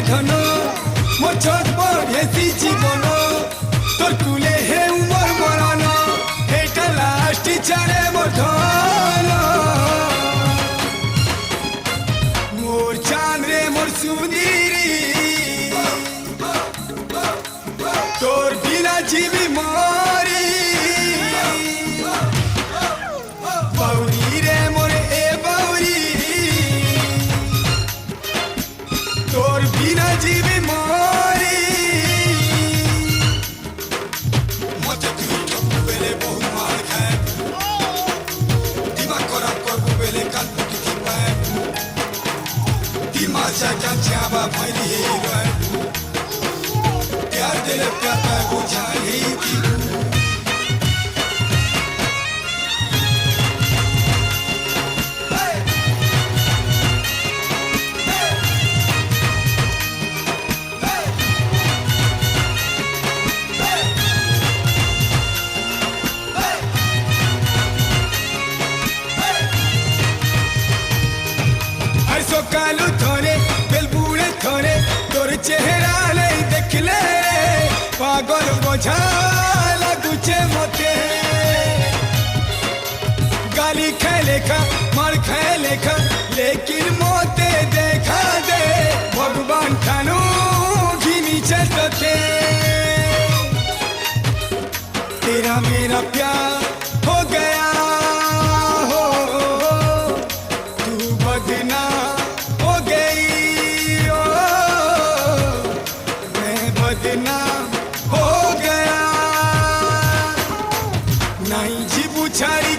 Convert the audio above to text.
ধন মো ছোট পড়েছি জীবন তোর কুলে হে উমর মরণ এটা লাস্ট চারে মোর ধন মোর চাঁদ রে মোর সুন্দরী তোর বিনা জীবি মরি বাউরি রে মোর এ বাউরি তোর বিনা জীবি মরি মতে তুই ঠকবু বেলে বহু মার খায় দিমাগ খরাপ করবু বেলে কাঁদবু কিছু পায় दिमाग से छाबा फैली गए प्यार दिल प्यार पे बुझाई थी कालू थोरे बेलबुड़े थोरे तोर चेहरा नहीं देखले पागल बोझा लगुचे मते गाली खेले खा मार खेले खा लेकिन मोते देखा दे भगवान ठानू घिनी चलते तेरा मेरा प्यार हो गया हो तू बदना बदनाम हो गया नहीं जी बुझाई